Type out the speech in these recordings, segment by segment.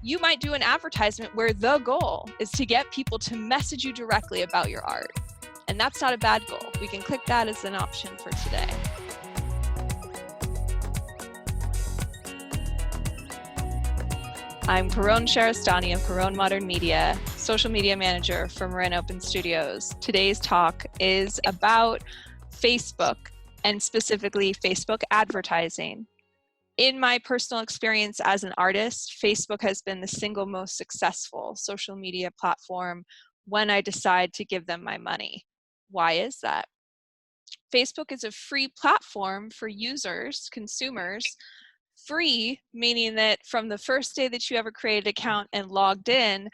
You might do an advertisement where the goal is to get people to message you directly about your art. And that's not a bad goal. We can click that as an option for today. I'm Caron Shahrestani of Caron Modern Media, social media manager for Marin Open Studios. Today's talk is about Facebook and specifically Facebook advertising. In my personal experience as an artist, Facebook has been the single most successful social media platform when I decide to give them my money. Why is that? Facebook is a free platform for users, consumers. Free, meaning that from the first day that you ever created an account and logged in,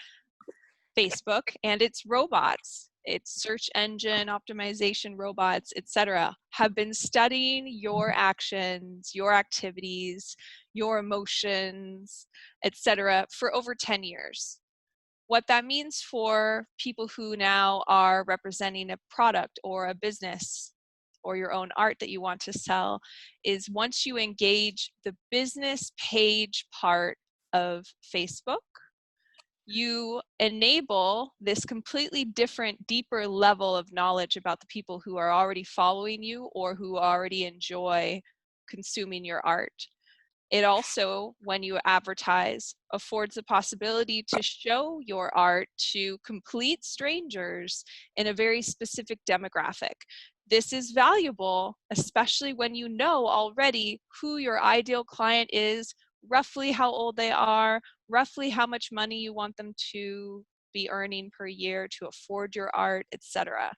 Facebook and its robots, its search engine optimization robots, etc., have been studying your actions, your activities, your emotions, etc., for over 10 years. What that means for people who now are representing a product or a business or your own art that you want to sell is once you engage the business page part of Facebook, you enable this completely different, deeper level of knowledge about the people who are already following you or who already enjoy consuming your art. It also, when you advertise, affords the possibility to show your art to complete strangers in a very specific demographic. This is valuable, especially when you know already who your ideal client is, roughly how old they are, roughly how much money you want them to be earning per year to afford your art, etc.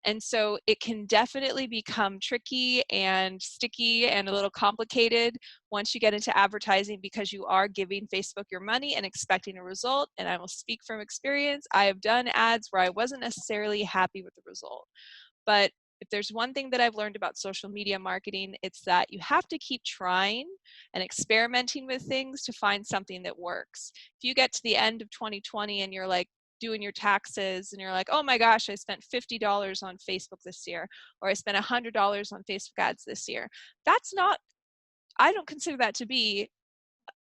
And so it can definitely become tricky and sticky and a little complicated once you get into advertising because you are giving Facebook your money and expecting a result. And I will speak from experience. I have done ads where I wasn't necessarily happy with the result. But if there's one thing that I've learned about social media marketing, it's that you have to keep trying and experimenting with things to find something that works. If you get to the end of 2020 and you're like, doing your taxes and you're like, oh my gosh, I spent $50 on Facebook this year, or I spent $100 on Facebook ads this year. That's not, I don't consider that to be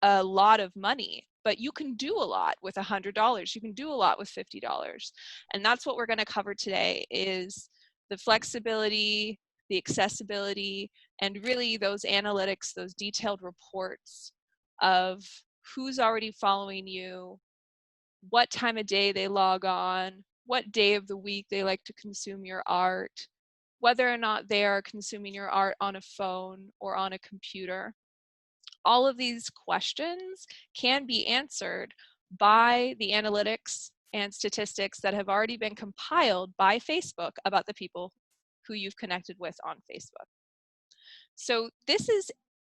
a lot of money, but you can do a lot with $100. You can do a lot with $50. And that's what we're going to cover today is the flexibility, the accessibility, and really those analytics, those detailed reports of who's already following you, what time of day they log on, what day of the week they like to consume your art, whether or not they are consuming your art on a phone or on a computer. All of these questions can be answered by the analytics and statistics that have already been compiled by Facebook about the people who you've connected with on Facebook. So this is,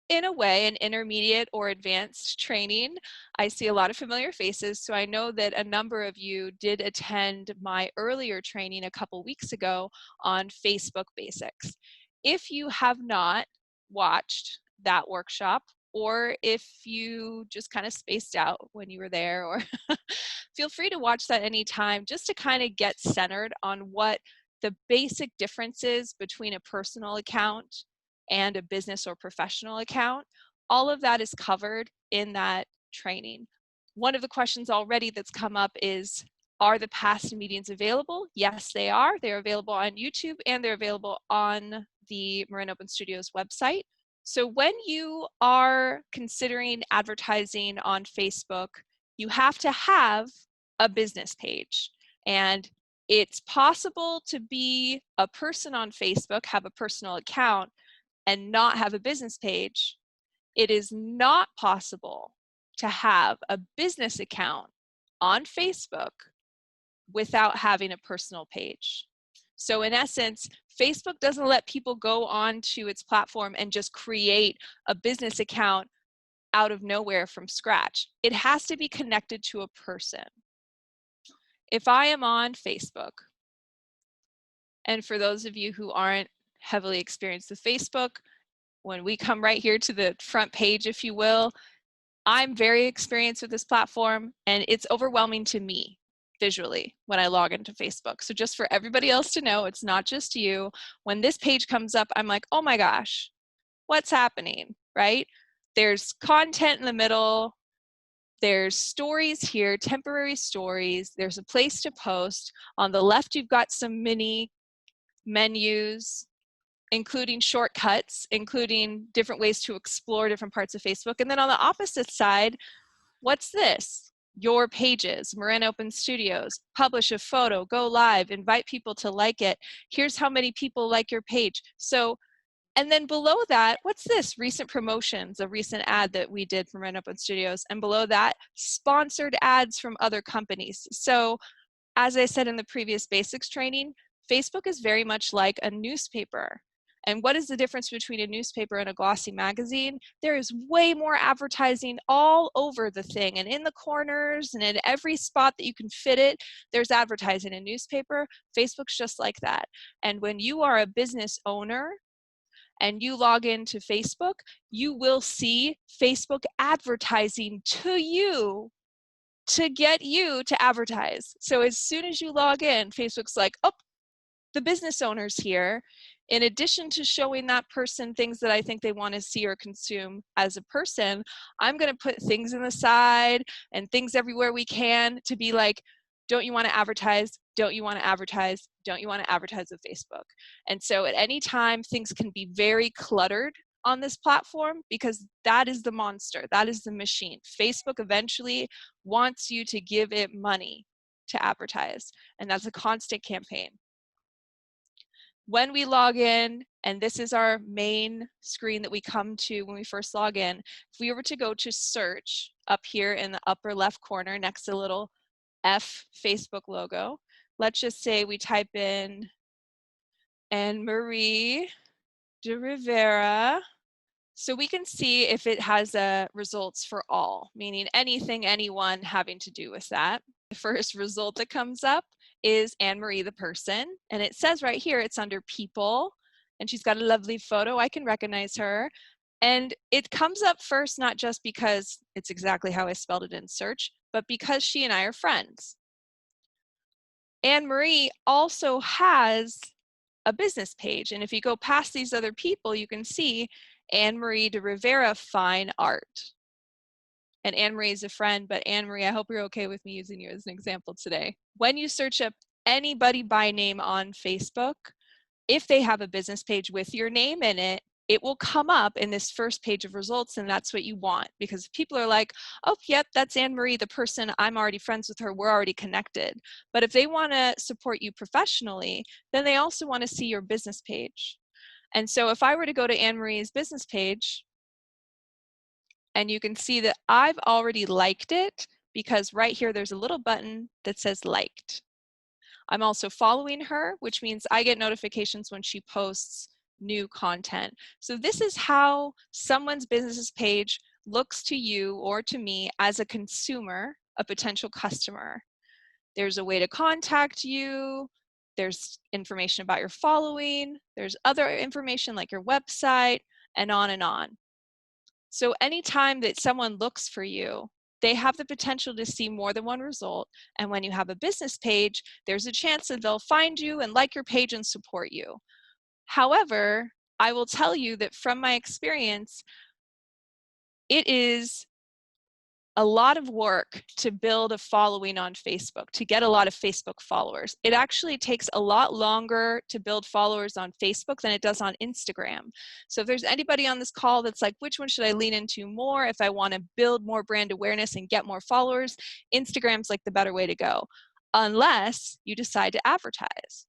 in a way, an intermediate or advanced training. I see a lot of familiar faces, so I know that a number of you did attend my earlier training a couple weeks ago on Facebook basics. If you have not watched that workshop, or if you just kind of spaced out when you were there, or feel free to watch that anytime just to kind of get centered on what the basic differences between a personal account and a business or professional account. All of that is covered in that training. One of the questions already that's come up is, are the past meetings available? Yes, they are. They're available on YouTube and they're available on the Marin Open Studios website. So when you are considering advertising on Facebook, you have to have a business page. And it's possible to be a person on Facebook, have a personal account, and not have a business page. It is not possible to have a business account on Facebook without having a personal page. So in essence, Facebook doesn't let people go onto its platform and just create a business account out of nowhere from scratch. It has to be connected to a person. If I am on Facebook, and for those of you who aren't heavily experienced with Facebook, when we come right here to the front page, if you will, I'm very experienced with this platform and it's overwhelming to me visually when I log into Facebook. So just for everybody else to know, it's not just you. When this page comes up, I'm like, oh my gosh, what's happening, right? There's content in the middle. There's stories here, temporary stories. There's a place to post. On the left, you've got some mini menus, including shortcuts, including different ways to explore different parts of Facebook. And then on the opposite side, what's this? Your pages, Marin Open Studios, publish a photo, go live, invite people to like it. Here's how many people like your page. So, and then below that, what's this? Recent promotions, a recent ad that we did for Marin Open Studios. And below that, sponsored ads from other companies. So as I said in the previous basics training, Facebook is very much like a newspaper. And what is the difference between a newspaper and a glossy magazine? There is way more advertising all over the thing, and in the corners and in every spot that you can fit it, there's advertising. In newspaper, Facebook's just like that. And when you are a business owner and you log into Facebook, you will see Facebook advertising to you to get you to advertise. So as soon as you log in, Facebook's like, oh, the business owner's here. In addition to showing that person things that I think they want to see or consume as a person, I'm going to put things in the side and things everywhere we can to be like, don't you want to advertise? Don't you want to advertise? Don't you want to advertise with Facebook? And so at any time, things can be very cluttered on this platform because that is the monster, that is the machine. Facebook eventually wants you to give it money to advertise, and that's a constant campaign. When we log in, and this is our main screen that we come to when we first log in, if we were to go to search up here in the upper left corner next to the little F Facebook logo, let's just say we type in Anne-Marie de Rivera. So we can see if it has results for all, meaning anything, anyone having to do with that. The first result that comes up is Anne-Marie the person, and it says right here it's under people, and she's got a lovely photo. I can recognize her. And it comes up first not just because it's exactly how I spelled it in search, but because she and I are friends. Anne-Marie also has a business page, and if you go past these other people, you can see Anne-Marie de Rivera Fine Art. And Anne-Marie is a friend, but Anne-Marie, I hope you're okay with me using you as an example today. When you search up anybody by name on Facebook, if they have a business page with your name in it, it will come up in this first page of results, and that's what you want, because people are like, oh, yep, that's Anne-Marie, the person, I'm already friends with her, we're already connected. But if they want to support you professionally, then they also want to see your business page. And so if I were to go to Anne-Marie's business page, and you can see that I've already liked it because right here there's a little button that says liked. I'm also following her, which means I get notifications when she posts new content. So this is how someone's business page looks to you or to me as a consumer, a potential customer. There's a way to contact you. There's information about your following. There's other information like your website, and on and on. So anytime that someone looks for you, they have the potential to see more than one result. And when you have a business page, there's a chance that they'll find you and like your page and support you. However, I will tell you that from my experience, it is a lot of work to build a following on Facebook, to get a lot of Facebook followers. It actually takes a lot longer to build followers on Facebook than it does on Instagram. So if there's anybody on this call that's like, which one should I lean into more if I want to build more brand awareness and get more followers, Instagram's like the better way to go, unless you decide to advertise.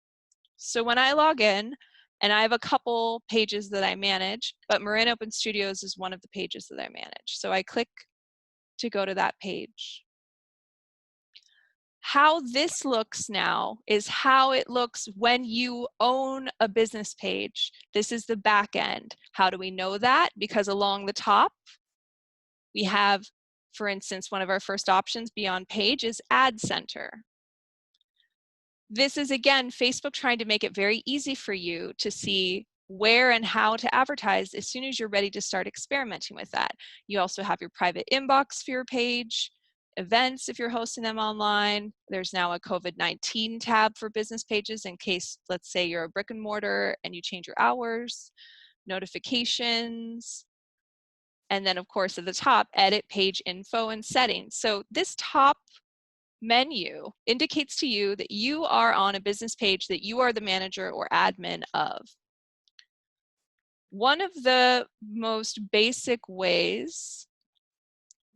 So when I log in, and I have a couple pages that I manage, but Marin Open Studios is one of the pages that I manage. So I click to go to that page. How this looks now is how it looks when you own a business page. This is the back end. How do we know that? Because along the top, we have, for instance, one of our first options beyond page is Ad Center. This is, again, Facebook trying to make it very easy for you to see where and how to advertise as soon as you're ready to start experimenting with that. You also have your private inbox for your page, events if you're hosting them online. There's now a COVID-19 tab for business pages in case, let's say, you're a brick and mortar and you change your hours, notifications, And then of course at the top, edit page info and settings. So this top menu indicates to you that you are on a business page that you are the manager or admin of. One of the most basic ways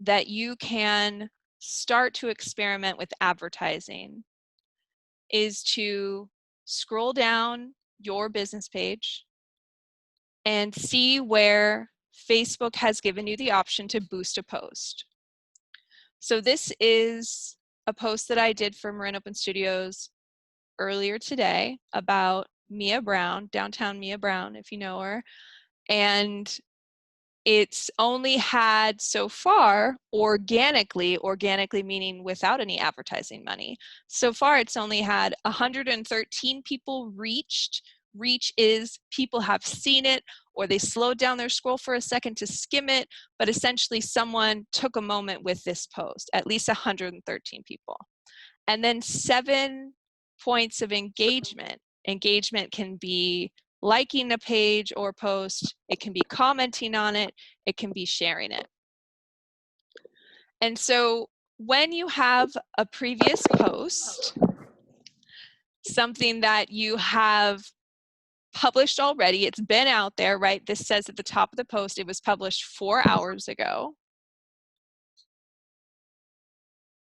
that you can start to experiment with advertising is to scroll down your business page and see where Facebook has given you the option to boost a post. So this is a post that I did for Marin Open Studios earlier today about Mia Brown, downtown Mia Brown, if you know her. And it's only had so far organically meaning without any advertising money. So far it's only had 113 people reached. Reach is people have seen it or they slowed down their scroll for a second to skim it, but essentially someone took a moment with this post, at least 113 people. And then 7 points of engagement. Engagement can be liking a page or post, it can be commenting on it, it can be sharing it. And so when you have a previous post, something that you have published already, it's been out there, right? This says at the top of the post, it was published 4 hours ago.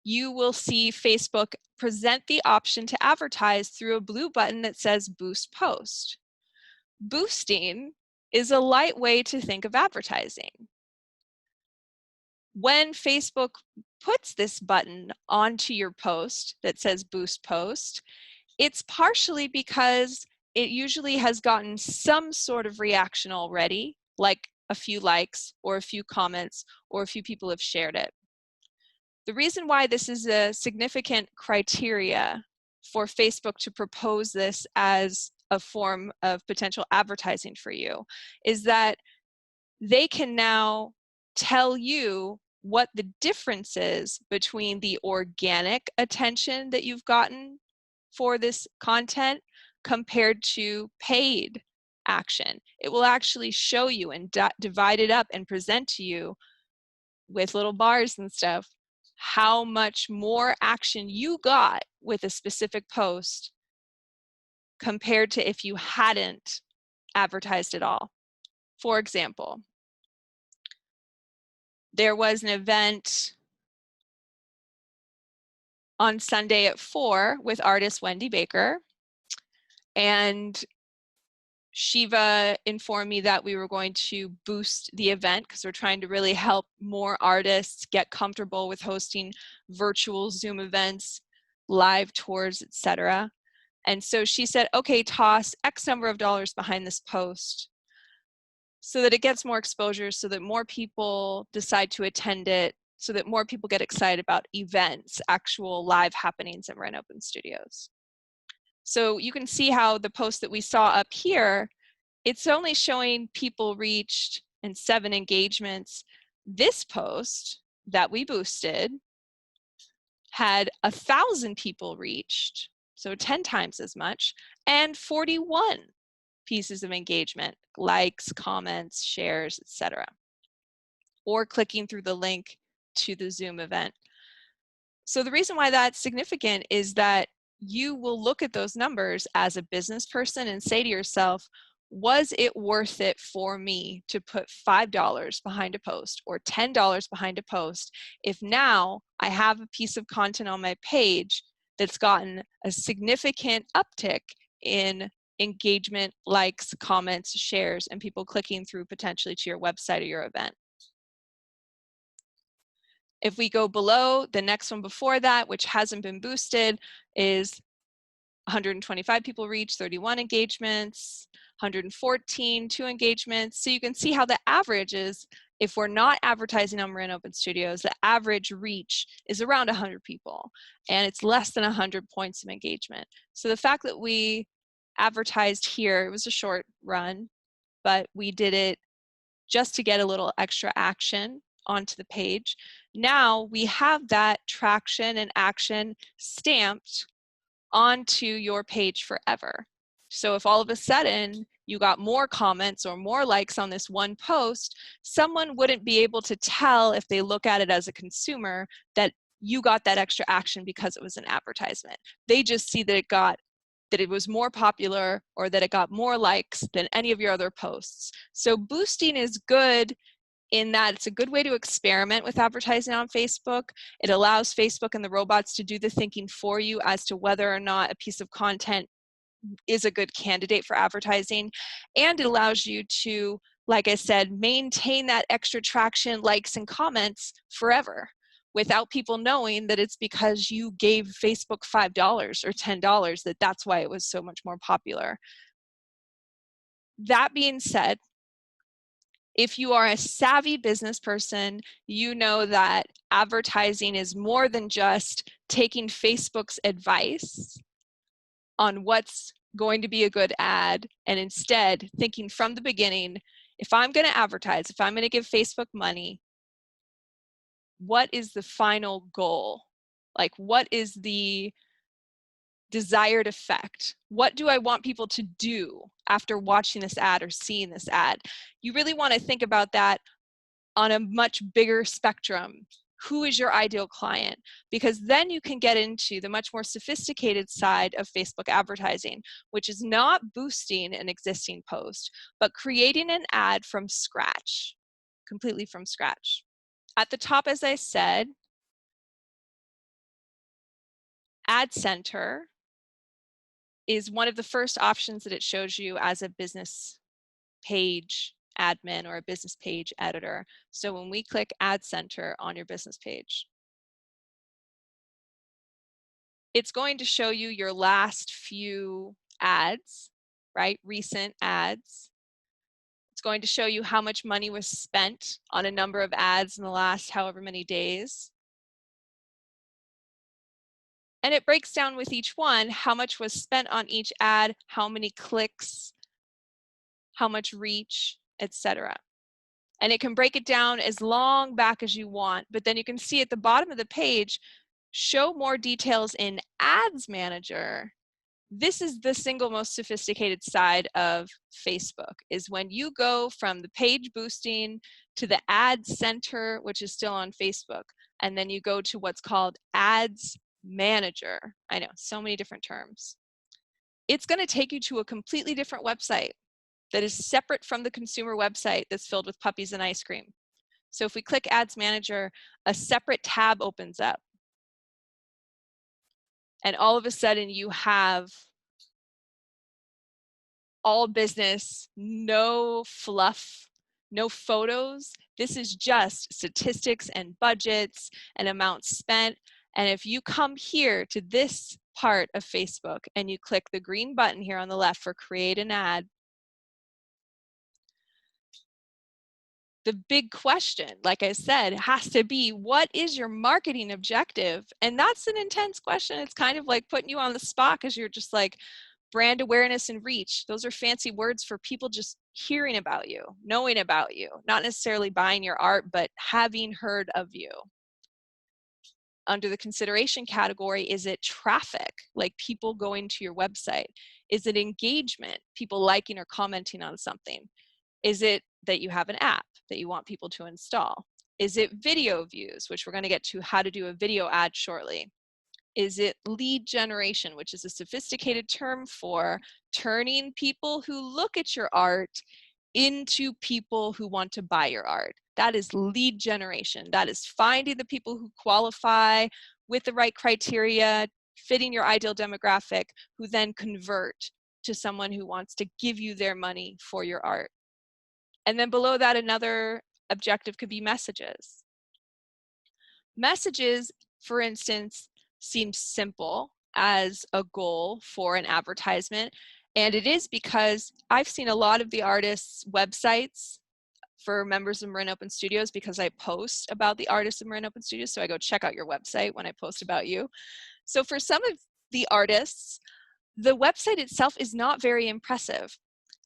You will see Facebook present the option to advertise through a blue button that says Boost Post. Boosting is a light way to think of advertising. When Facebook puts this button onto your post that says Boost Post, it's partially because it usually has gotten some sort of reaction already, like a few likes or a few comments or a few people have shared it. The reason why this is a significant criteria for Facebook to propose this as a form of potential advertising for you is that they can now tell you what the difference is between the organic attention that you've gotten for this content compared to paid action. It will actually show you and divide it up and present to you with little bars and stuff how much more action you got with a specific post compared to if you hadn't advertised at all. For example, there was an event on Sunday at 4 with artist Wendy Baker, and Shiva informed me that we were going to boost the event because we're trying to really help more artists get comfortable with hosting virtual Zoom events, live tours, etc. And so she said, okay, toss X number of dollars behind this post so that it gets more exposure, so that more people decide to attend it, so that more people get excited about events, actual live happenings at Marin Open Studios. So you can see how the post that we saw up here, it's only showing people reached and 7 engagements. This post that we boosted had 1,000 people reached, so 10 times as much, and 41 pieces of engagement, likes, comments, shares, etc. Or clicking through the link to the Zoom event. So the reason why that's significant is that you will look at those numbers as a business person and say to yourself, was it worth it for me to put $5 behind a post or $10 behind a post if now I have a piece of content on my page that's gotten a significant uptick in engagement, likes, comments, shares, and people clicking through potentially to your website or your event? If we go below, the next one before that, which hasn't been boosted, is 125 people reached, 31 engagements, 114, 2 engagements. So you can see how the average is, if we're not advertising on Marin Open Studios, the average reach is around 100 people, and it's less than 100 points of engagement. So the fact that we advertised here, it was a short run, but we did it just to get a little extra action onto the page. Now we have that traction and action stamped onto your page forever. So if all of a sudden you got more comments or more likes on this one post, someone wouldn't be able to tell if they look at it as a consumer that you got that extra action because it was an advertisement. They just see that it was more popular or that it got more likes than any of your other posts. So boosting is good in that it's a good way to experiment with advertising on Facebook. It allows Facebook and the robots to do the thinking for you as to whether or not a piece of content is a good candidate for advertising. And it allows you to, like I said, maintain that extra traction, likes, and comments forever without people knowing that it's because you gave Facebook $5 or $10 that's why it was so much more popular. That being said, if you are a savvy business person, you know that advertising is more than just taking Facebook's advice on what's going to be a good ad, and instead thinking from the beginning, if I'm going to advertise, if I'm going to give Facebook money, what is the final goal? Like, what is the desired effect? What do I want people to do after watching this ad or seeing this ad? You really want to think about that on a much bigger spectrum. Who is your ideal client? Because then you can get into the much more sophisticated side of Facebook advertising, which is not boosting an existing post, but creating an ad from scratch, completely from scratch. At the top, as I said, Ad Center is one of the first options that it shows you as a business page admin or a business page editor. So when we click Ad Center on your business page, it's going to show you your last few ads, right? Recent ads. It's going to show you how much money was spent on a number of ads in the last however many days. And it breaks down with each one how much was spent on each ad, how many clicks, how much reach, etc. And it can break it down as long back as you want, but then you can see at the bottom of the page, show more details in Ads Manager. This is the single most sophisticated side of Facebook, is when you go from the page boosting to the Ad Center, which is still on Facebook, and then you go to what's called Ads Manager. I know, so many different terms. It's going to take you to a completely different website that is separate from the consumer website that's filled with puppies and ice cream. So if we click Ads Manager, a separate tab opens up. And all of a sudden you have all business, no fluff, no photos. This is just statistics and budgets and amounts spent. And if you come here to this part of Facebook and you click the green button here on the left for create an ad, the big question, like I said, has to be, what is your marketing objective? And that's an intense question. It's kind of like putting you on the spot because you're just like, brand awareness and reach. Those are fancy words for people just hearing about you, knowing about you, not necessarily buying your art, but having heard of you. Under the consideration category, is it traffic, like people going to your website? Is it engagement, people liking or commenting on something? Is it that you have an app that you want people to install? Is it video views, which we're going to get to how to do a video ad shortly? Is it lead generation, which is a sophisticated term for turning people who look at your art into people who want to buy your art? That is lead generation. That is finding the people who qualify with the right criteria, fitting your ideal demographic, who then convert to someone who wants to give you their money for your art. And then below that, another objective could be messages. Messages, for instance, seems simple as a goal for an advertisement. And it is because I've seen a lot of the artists' websites for members of Marin Open Studios, because I post about the artists of Marin Open Studios. So I go check out your website when I post about you. So for some of the artists, the website itself is not very impressive.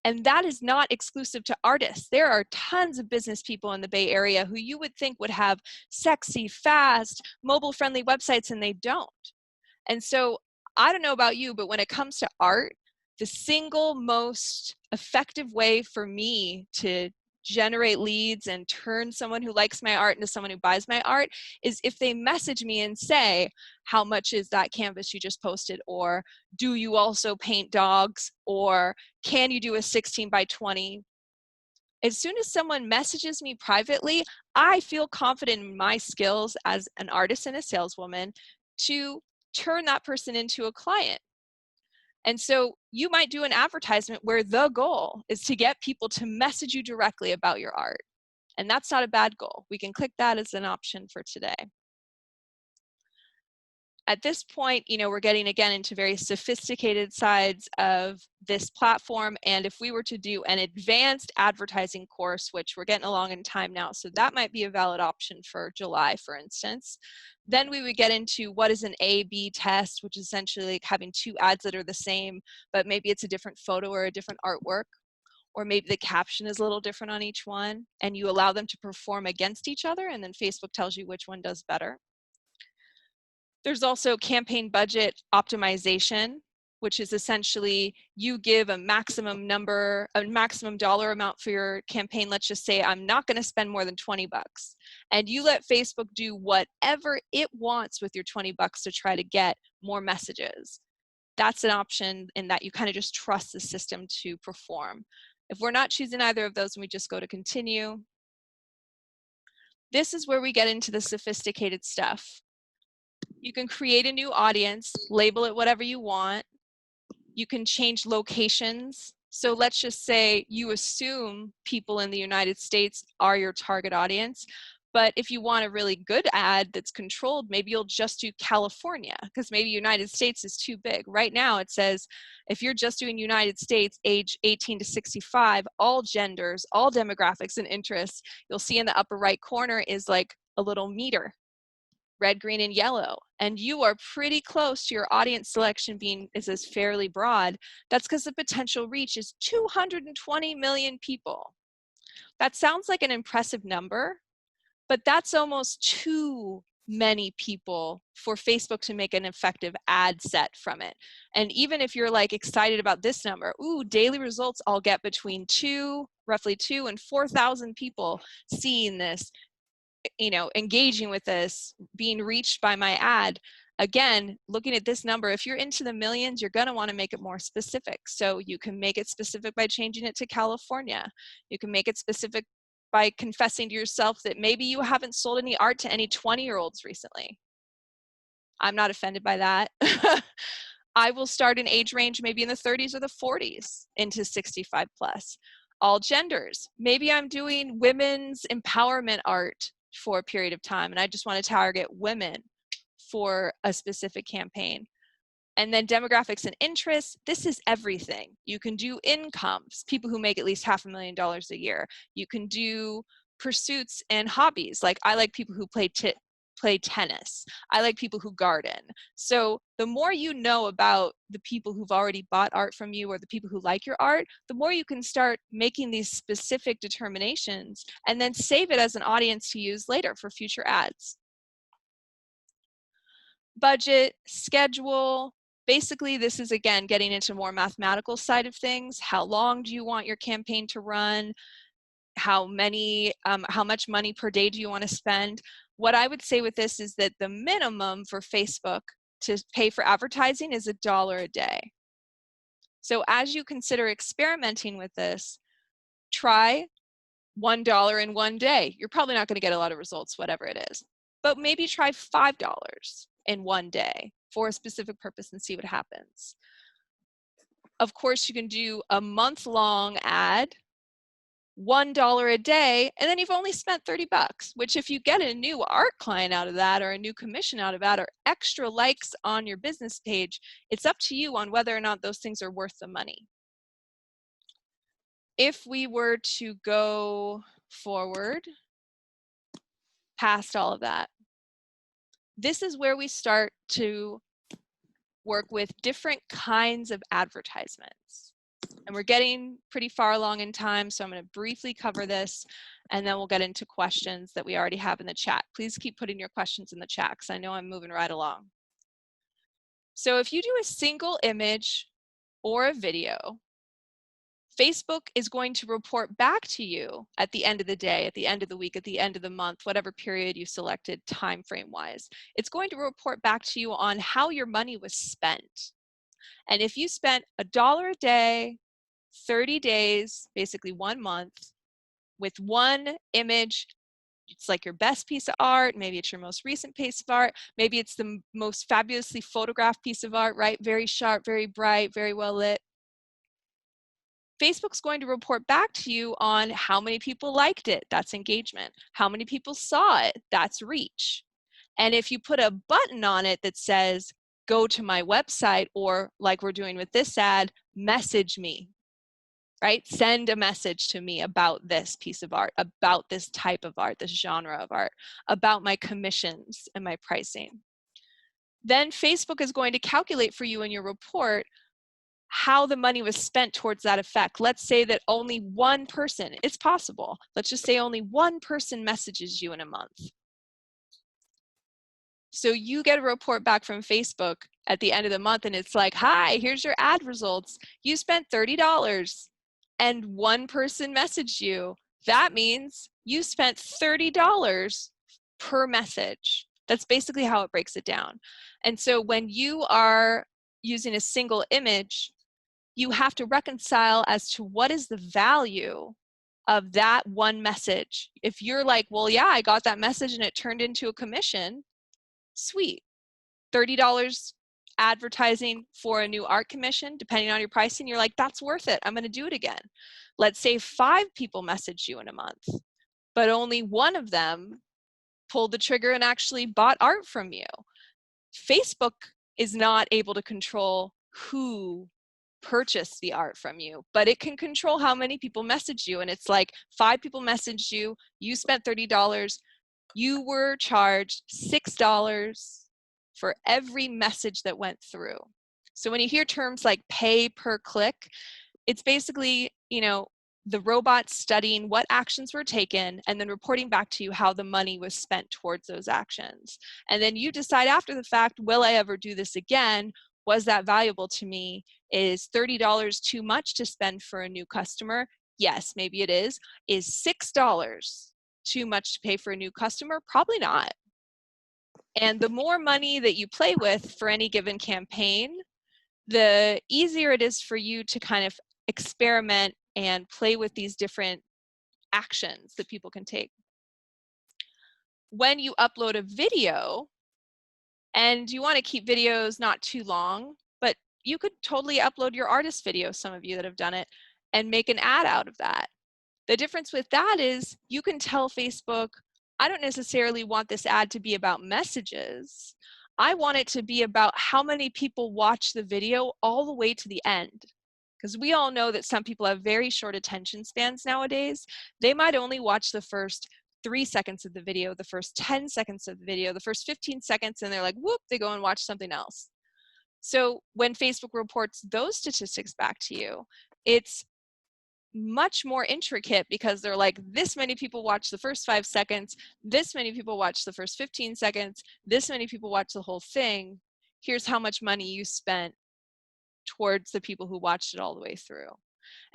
And that is not exclusive to artists. There are tons of business people in the Bay Area who you would think would have sexy, fast, mobile-friendly websites, and they don't. And so I don't know about you, but when it comes to art, the single most effective way for me to generate leads and turn someone who likes my art into someone who buys my art is if they message me and say, how much is that canvas you just posted? Or do you also paint dogs? Or can you do a 16 by 20? As soon as someone messages me privately, I feel confident in my skills as an artist and a saleswoman to turn that person into a client. And so you might do an advertisement where the goal is to get people to message you directly about your art. And that's not a bad goal. We can click that as an option for today. At this point, we're getting again into very sophisticated sides of this platform. And if we were to do an advanced advertising course, which we're getting along in time now, so that might be a valid option for July, for instance, then we would get into what is an A/B test, which is essentially like having two ads that are the same, but maybe it's a different photo or a different artwork, or maybe the caption is a little different on each one, and you allow them to perform against each other, and then Facebook tells you which one does better. There's also campaign budget optimization, which is essentially you give a maximum dollar amount for your campaign. Let's just say I'm not going to spend more than 20 bucks. And you let Facebook do whatever it wants with your 20 bucks to try to get more messages. That's an option in that you kind of just trust the system to perform. If we're not choosing either of those, we just go to continue. This is where we get into the sophisticated stuff. You can create a new audience, label it whatever you want. You can change locations. So let's just say you assume people in the United States are your target audience. But if you want a really good ad that's controlled, maybe you'll just do California, because maybe United States is too big. Right now it says if you're just doing United States, age 18 to 65, all genders, all demographics and interests, you'll see in the upper right corner is like a little meter. Red, green, and yellow, and you are pretty close to your audience selection is fairly broad. That's because the potential reach is 220 million people. That sounds like an impressive number, but that's almost too many people for Facebook to make an effective ad set from it. And even if you're like excited about this number, daily results, I'll get between roughly 2,000 and 4,000 people seeing this, engaging with this, being reached by my ad. Again, looking at this number, if you're into the millions, you're going to want to make it more specific. So you can make it specific by changing it to California. You can make it specific by confessing to yourself that maybe you haven't sold any art to any 20-year-olds recently. I'm not offended by that. I will start an age range maybe in the 30s or the 40s into 65 plus. All genders. Maybe I'm doing women's empowerment art for a period of time, and I just want to target women for a specific campaign. And then demographics and interests, this is everything. You can do incomes, people who make at least $500,000 a year. You can do pursuits and hobbies, like I like people who play tennis. I like people who garden. So the more you know about the people who've already bought art from you or the people who like your art, the more you can start making these specific determinations and then save it as an audience to use later for future ads. Budget, schedule. Basically, this is, again, getting into more mathematical side of things. How long do you want your campaign to run? How much money per day do you want to spend? What I would say with this is that the minimum for Facebook to pay for advertising is $1 a day. So as you consider experimenting with this, try $1 in one day. You're probably not going to get a lot of results, whatever it is. But maybe try $5 in one day for a specific purpose and see what happens. Of course, you can do a month-long ad, $1 a day, and then you've only spent 30 bucks, which if you get a new art client out of that or a new commission out of that or extra likes on your business page, it's up to you on whether or not those things are worth the money. If we were to go forward past all of that, this is where we start to work with different kinds of advertisements. And we're getting pretty far along in time, so I'm going to briefly cover this, and then we'll get into questions that we already have in the chat. Please keep putting your questions in the chat, because I know I'm moving right along. So if you do a single image or a video, Facebook is going to report back to you at the end of the day, at the end of the week, at the end of the month, whatever period you selected time frame wise. It's going to report back to you on how your money was spent. And if you spent $1 a day, 30 days, basically 1 month, with one image, it's like your best piece of art, maybe it's your most recent piece of art, maybe it's the most fabulously photographed piece of art, right? Very sharp, very bright, very well lit. Facebook's going to report back to you on how many people liked it, that's engagement. How many people saw it, that's reach. And if you put a button on it that says, go to my website, or like we're doing with this ad, message me, right? Send a message to me about this piece of art, about this type of art, this genre of art, about my commissions and my pricing. Then Facebook is going to calculate for you in your report how the money was spent towards that effect. Let's say that only one person, it's possible, let's just say only one person messages you in a month. So you get a report back from Facebook at the end of the month and it's like, hi, here's your ad results. You spent $30 and one person messaged you. That means you spent $30 per message. That's basically how it breaks it down. And so when you are using a single image, you have to reconcile as to what is the value of that one message. If you're like, well, yeah, I got that message and it turned into a commission, sweet. $30 advertising for a new art commission, depending on your pricing, you're like, that's worth it. I'm going to do it again. Let's say 5 people message you in a month, but only one of them pulled the trigger and actually bought art from you. Facebook is not able to control who purchased the art from you, but it can control how many people message you. And it's like 5 people messaged you, you spent $30, you were charged $6 for every message that went through. So when you hear terms like pay per click, it's basically, you know, the robot studying what actions were taken and then reporting back to you how the money was spent towards those actions. And then you decide after the fact, will I ever do this again? Was that valuable to me? Is $30 too much to spend for a new customer? Yes, maybe it is. Is $6 too much to pay for a new customer? Probably not. And the more money that you play with for any given campaign, the easier it is for you to kind of experiment and play with these different actions that people can take. When you upload a video, and you want to keep videos not too long, but you could totally upload your artist video, some of you that have done it, and make an ad out of that. The difference with that is you can tell Facebook, I don't necessarily want this ad to be about messages. I want it to be about how many people watch the video all the way to the end. Because we all know that some people have very short attention spans nowadays. They might only watch the first 3 seconds of the video, the first 10 seconds of the video, the first 15 seconds, and they're like, whoop, they go and watch something else. So when Facebook reports those statistics back to you, it's much more intricate because they're like, this many people watch the first 5 seconds, this many people watch the first 15 seconds, this many people watch the whole thing. Here's how much money you spent towards the people who watched it all the way through.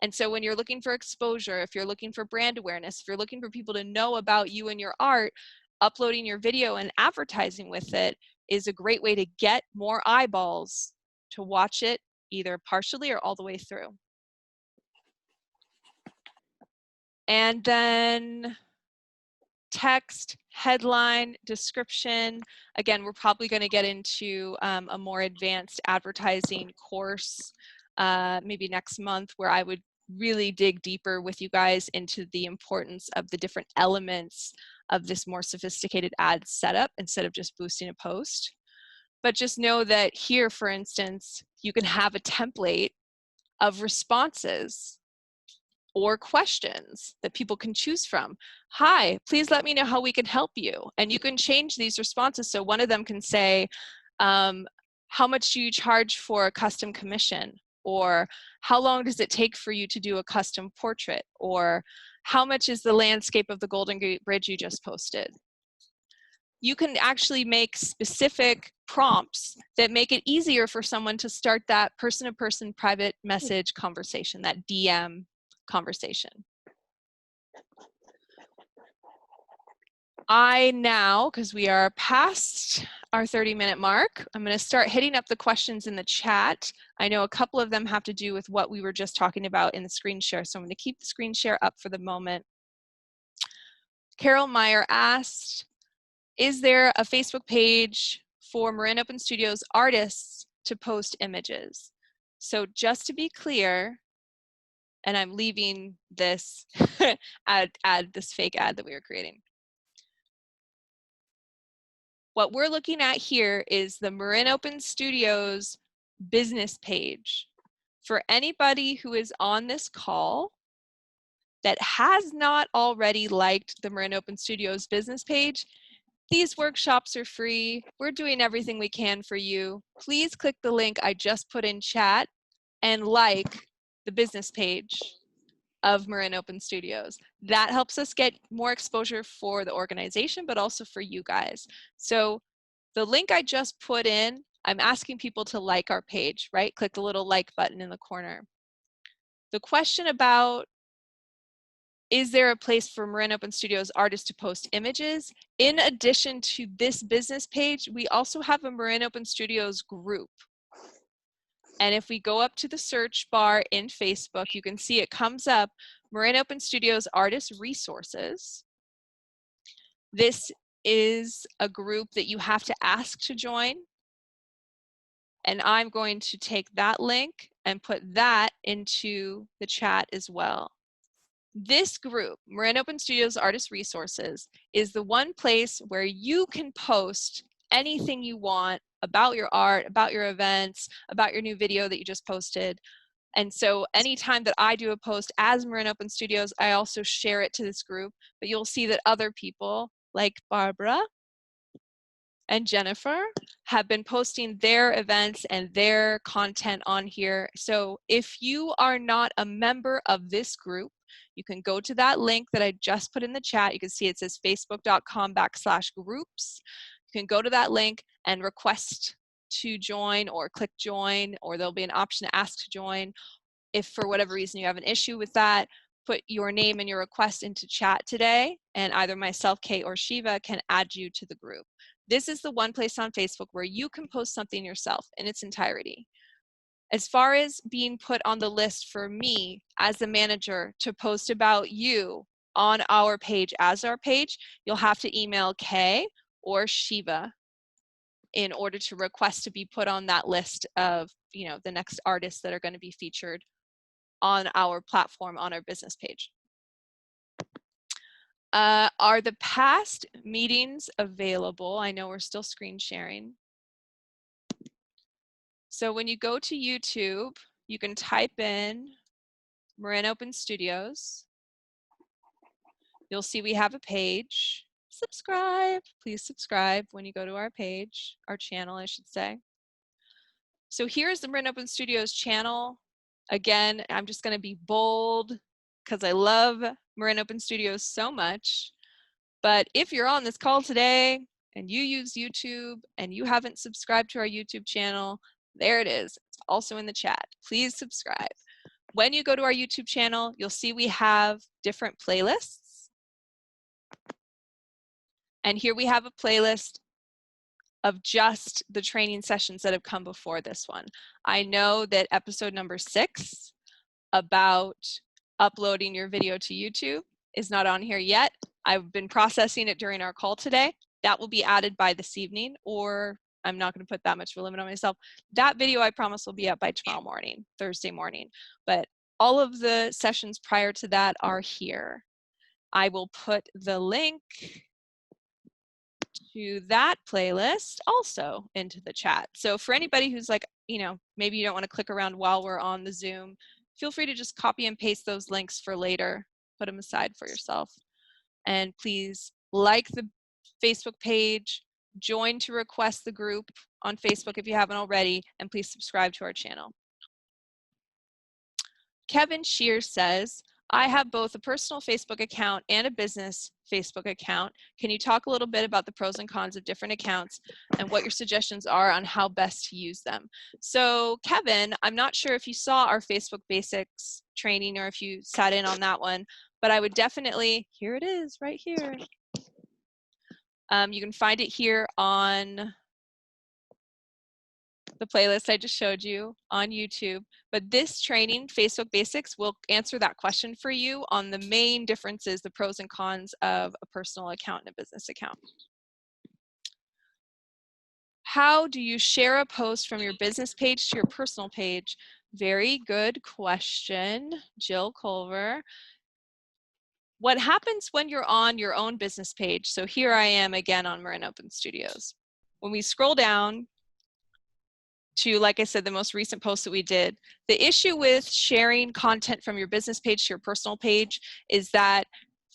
And so when you're looking for exposure, if you're looking for brand awareness, if you're looking for people to know about you and your art, uploading your video and advertising with it is a great way to get more eyeballs to watch it either partially or all the way through. And then text, headline, description. Again, we're probably going to get into a more advanced advertising course maybe next month, where I would really dig deeper with you guys into the importance of the different elements of this more sophisticated ad setup instead of just boosting a post. But just know that here, for instance, you can have a template of responses or questions that people can choose from. Hi, please let me know how we can help you. And you can change these responses. So one of them can say, how much do you charge for a custom commission? Or how long does it take for you to do a custom portrait? Or how much is the landscape of the Golden Gate Bridge you just posted? You can actually make specific prompts that make it easier for someone to start that person-to-person private message conversation, that DM conversation. I now, because we are past our 30-minute mark, I'm going to start hitting up the questions in the chat. I know a couple of them have to do with what we were just talking about in the screen share, so I'm going to keep the screen share up for the moment. Carol Meyer asked, is there a Facebook page for Marin Open Studios artists to post images? So just to be clear, and I'm leaving this this fake ad that we were creating. What we're looking at here is the Marin Open Studios business page. For anybody who is on this call that has not already liked the Marin Open Studios business page, these workshops are free. We're doing everything we can for you. Please click the link I just put in chat and like the business page of Marin Open Studios. That helps us get more exposure for the organization, but also for you guys. So the link I just put in, I'm asking people to like our page, right? Click the little like button in the corner. The question about, is there a place for Marin Open Studios artists to post images? In addition to this business page, we also have a Marin Open Studios group. And if we go up to the search bar in Facebook, you can see it comes up, Marin Open Studios Artist Resources. This is a group that you have to ask to join. And I'm going to take that link and put that into the chat as well. This group, Marin Open Studios Artist Resources, is the one place where you can post anything you want about your art, about your events, about your new video that you just posted. And so anytime that I do a post as Marin Open Studios, I also share it to this group, but you'll see that other people like Barbara and Jennifer have been posting their events and their content on here. So if you are not a member of this group, you can go to that link that I just put in the chat. You can see it says facebook.com/groups. You can go to that link and request to join or click join, or there'll be an option to ask to join. If for whatever reason you have an issue with that, put your name and your request into chat today, and either myself, Kate, or Shiva can add you to the group. This is the one place on Facebook where you can post something yourself in its entirety. As far as being put on the list for me as the manager to post about you on our page as our page, you'll have to email Kay or Shiva in order to request to be put on that list of, you know, the next artists that are going to be featured on our platform, on our business page. Are the past meetings available? I know we're still screen sharing. So when you go to YouTube, you can type in Marin Open Studios. You'll see we have a page. Subscribe, please subscribe when you go to our page, our channel, I should say. So here's the Marin Open Studios channel. Again, I'm just going to be bold because I love Marin Open Studios so much. But if you're on this call today and you use YouTube and you haven't subscribed to our YouTube channel, there it is. It's also in the chat. Please subscribe. When you go to our YouTube channel, you'll see we have different playlists. And here we have a playlist of just the training sessions that have come before this one. I know that episode number 6 about uploading your video to YouTube is not on here yet. I've been processing it during our call today. That will be added by this evening, or I'm not going to put that much of a limit on myself. That video, I promise, will be up by tomorrow morning, Thursday morning. But all of the sessions prior to that are here. I will put the link to that playlist also into the chat. So for anybody who's like, you know, maybe you don't want to click around while we're on the Zoom, feel free to just copy and paste those links for later. Put them aside for yourself. And please like the Facebook page, join to request the group on Facebook if you haven't already, and please subscribe to our channel. Kevin Shear says, I have both a personal Facebook account and a business Facebook account. Can you talk a little bit about the pros and cons of different accounts and what your suggestions are on how best to use them? So Kevin, I'm not sure if you saw our Facebook Basics training or if you sat in on that one, but I would definitely, here it is right here. You can find it here on the playlist I just showed you on YouTube. But this training, Facebook Basics, will answer that question for you on the main differences, the pros and cons of a personal account and a business account. How do you share a post from your business page to your personal page? Very good question, Jill Culver. What happens when you're on your own business page? So here I am again on Marin Open Studios. When we scroll down to, like I said, the most recent post that we did, the issue with sharing content from your business page to your personal page is that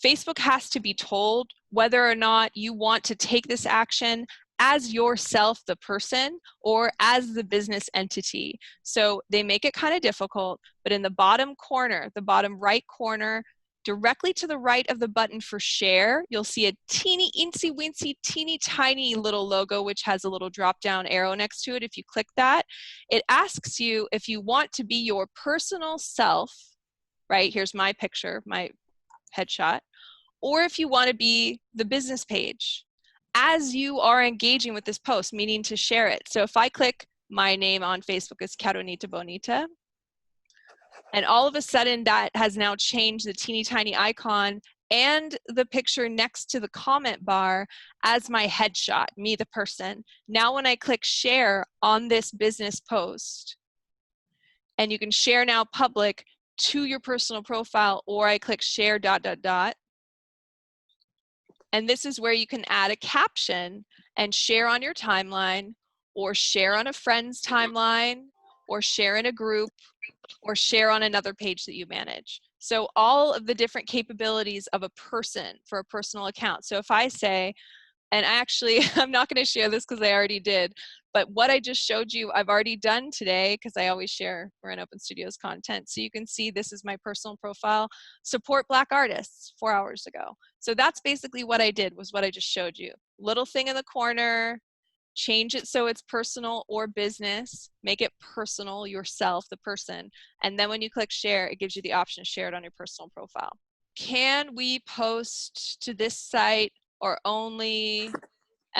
Facebook has to be told whether or not you want to take this action as yourself, the person, or as the business entity. So they make it kind of difficult, but in the bottom corner, the bottom right corner, directly to the right of the button for share, you'll see a teeny insy wincy teeny tiny little logo which has a little drop down arrow next to it. If you click that, it asks you if you want to be your personal self, right? Here's my picture, my headshot, or if you want to be the business page as you are engaging with this post, meaning to share it. So if I click my name on Facebook is Caronita Bonita, and all of a sudden that has now changed the teeny tiny icon and the picture next to the comment bar as my headshot, me the person. Now when I click share on this business post, and you can share now public to your personal profile, or I click share ... And this is where you can add a caption and share on your timeline, or share on a friend's timeline, or share in a group, or share on another page that you manage. So all of the different capabilities of a person for a personal account. So if I say, and actually I'm not going to share this because I already did, but what I just showed you I've already done today because I always share Marin Open Studios content. So you can see this is my personal profile, support Black artists 4 hours ago. So that's basically what I did, was what I just showed you. Little thing in the corner, change it so it's personal or business, make it personal, yourself, the person. And then when you click share, it gives you the option to share it on your personal profile. Can we post to this site or only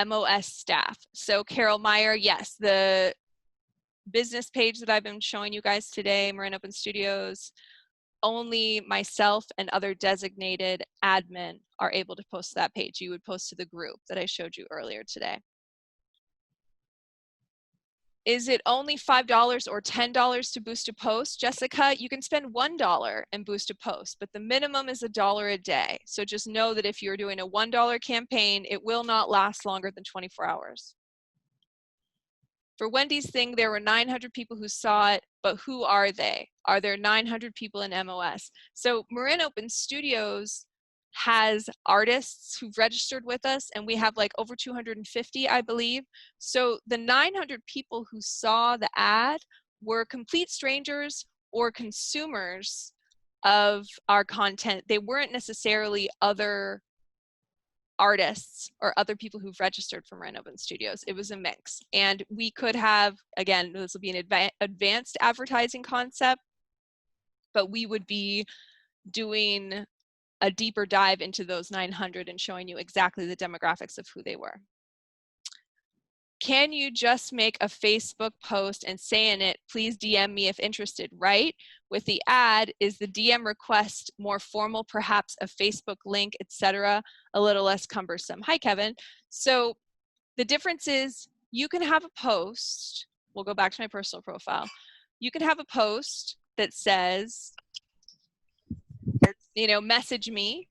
MOS staff? So Carol Meyer, yes, the business page that I've been showing you guys today, Marin Open Studios, only myself and other designated admin are able to post to that page. You would post to the group that I showed you earlier today. Is it only $5 or $10 to boost a post? Jessica, you can spend $1 and boost a post, but the minimum is $1 a day. So just know that if you're doing a $1 campaign, it will not last longer than 24 hours. For Wendy's thing, there were 900 people who saw it, but who are they? Are there 900 people in MOS? So Marin Open Studios has artists who've registered with us, and we have like over 250, I believe. So the 900 people who saw the ad were complete strangers or consumers of our content. They weren't necessarily other artists or other people who've registered for Marin Open Studios. It was a mix. And we could have, again, this will be an advanced advertising concept, but we would be doing a deeper dive into those 900 and showing you exactly the demographics of who they were. Can you just make a Facebook post and say in it, please DM me if interested, right? With the ad, is the DM request more formal, perhaps a Facebook link, etc., a little less cumbersome? Hi, Kevin. So the difference is you can have a post, we'll go back to my personal profile. You can have a post that says, you know, message me,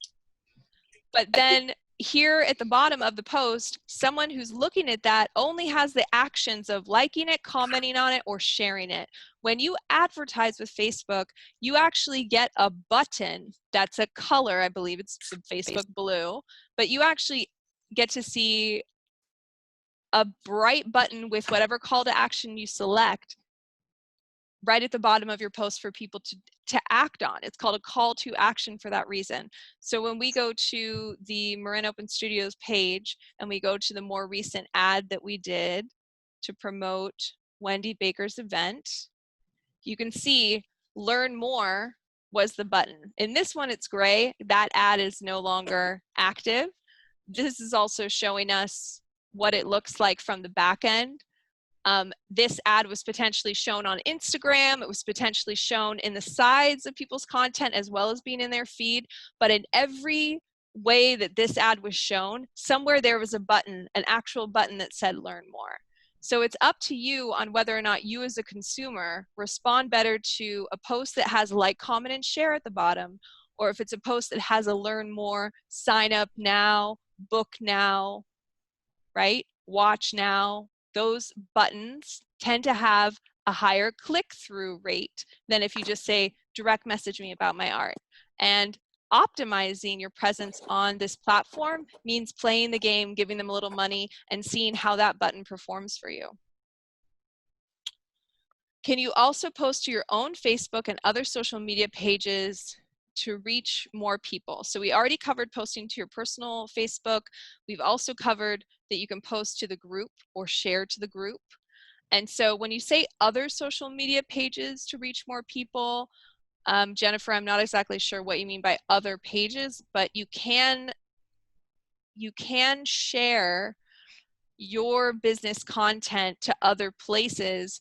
but then here at the bottom of the post, someone who's looking at that only has the actions of liking it, commenting on it, or sharing it. When you advertise with Facebook, you actually get a button that's a color, I believe it's the Facebook blue, but you actually get to see a bright button with whatever call to action you select right at the bottom of your post for people to act on. It's called a call to action for that reason. So when we go to the Marin Open Studios page and we go to the more recent ad that we did to promote Wendy Baker's event, you can see learn more was the button. In this one, it's gray. That ad is no longer active. This is also showing us what it looks like from the back end. This ad was potentially shown on Instagram. It was potentially shown in the sides of people's content as well as being in their feed. But in every way that this ad was shown, somewhere there was a button, an actual button that said learn more. So it's up to you on whether or not you as a consumer respond better to a post that has like, comment, and share at the bottom, or if it's a post that has a learn more, sign up now, book now, right? Watch now. Those buttons tend to have a higher click-through rate than if you just say, direct message me about my art. And optimizing your presence on this platform means playing the game, giving them a little money, and seeing how that button performs for you. Can you also post to your own Facebook and other social media pages to reach more people? So we already covered posting to your personal Facebook. We've also covered that you can post to the group or share to the group. And so when you say other social media pages to reach more people, Jennifer, I'm not exactly sure what you mean by other pages, but you can share your business content to other places.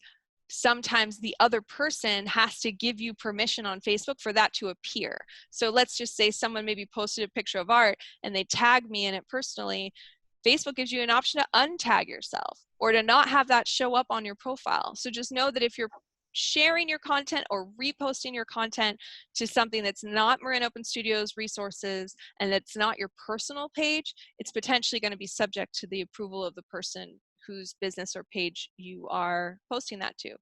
Sometimes the other person has to give you permission on Facebook for that to appear. So let's just say someone maybe posted a picture of art and they tag me in it personally. Facebook gives you an option to untag yourself or to not have that show up on your profile. So just know that if you're sharing your content or reposting your content to something that's not Marin Open Studios resources and that's not your personal page, it's potentially going to be subject to the approval of the person whose business or page you are posting that to.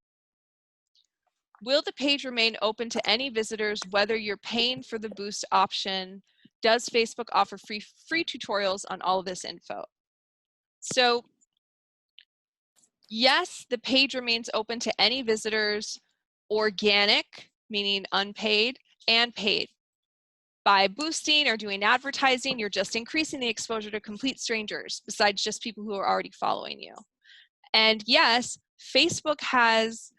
Will the page remain open to any visitors whether you're paying for the boost option? Does Facebook offer free tutorials on all of this info? So yes, the page remains open to any visitors, organic, meaning unpaid, and paid. By boosting or doing advertising, you're just increasing the exposure to complete strangers besides just people who are already following you. And yes, Facebook has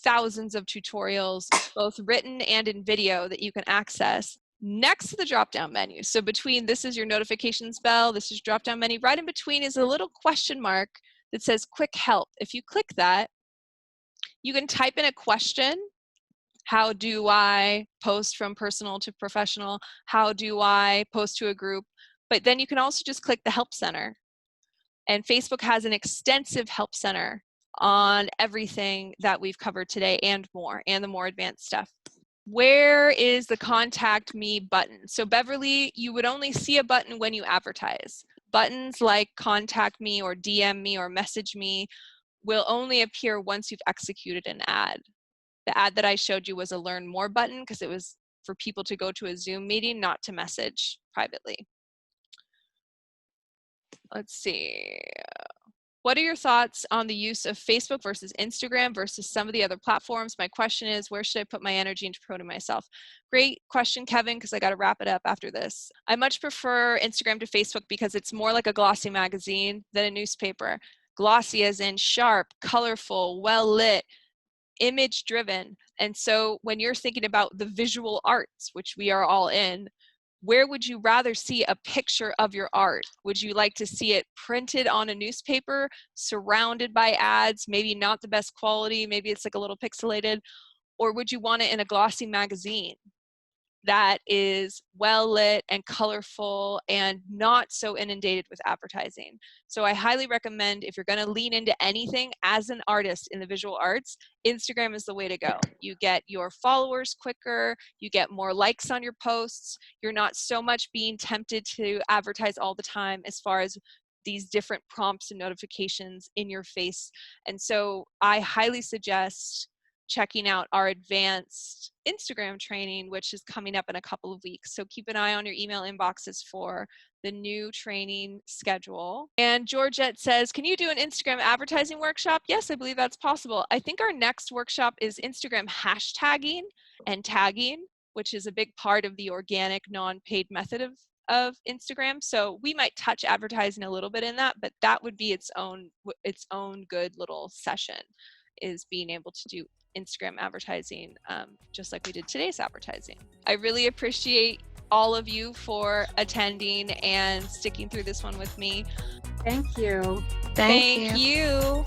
thousands of tutorials, both written and in video, that you can access next to the drop-down menu. So between this is your notifications bell, this is drop-down menu, right in between is a little question mark that says quick help. If you click that, you can type in a question. How do I post from personal to professional? How do I post to a group? But then you can also just click the help center. And Facebook has an extensive help center on everything that we've covered today and more, and the more advanced stuff. Where is the contact me button? So Beverly, you would only see a button when you advertise. Buttons like contact me or DM me or message me will only appear once you've executed an ad. The ad that I showed you was a learn more button because it was for people to go to a Zoom meeting, not to message privately. Let's see. What are your thoughts on the use of Facebook versus Instagram versus some of the other platforms? My question is, where should I put my energy into promoting myself? Great question, Kevin, because I got to wrap it up after this. I much prefer Instagram to Facebook because it's more like a glossy magazine than a newspaper. Glossy as in sharp, colorful, well-lit, image-driven. And so when you're thinking about the visual arts, which we are all in, where would you rather see a picture of your art? Would you like to see it printed on a newspaper, surrounded by ads, maybe not the best quality, maybe it's like a little pixelated, or would you want it in a glossy magazine that is well lit and colorful and not so inundated with advertising? So I highly recommend, if you're going to lean into anything as an artist in the visual arts, Instagram is the way to go. You get your followers quicker, you get more likes on your posts, you're not so much being tempted to advertise all the time as far as these different prompts and notifications in your face. And so I highly suggest checking out our advanced Instagram training, which is coming up in a couple of weeks. So keep an eye on your email inboxes for the new training schedule. And Georgette says, can you do an Instagram advertising workshop? Yes, I believe that's possible. I think our next workshop is Instagram hashtagging and tagging, which is a big part of the organic non-paid method of Instagram. So we might touch advertising a little bit in that, but that would be its own good little session, is being able to do Instagram advertising, just like we did today's advertising. I really appreciate all of you for attending and sticking through this one with me. Thank you. Thank you.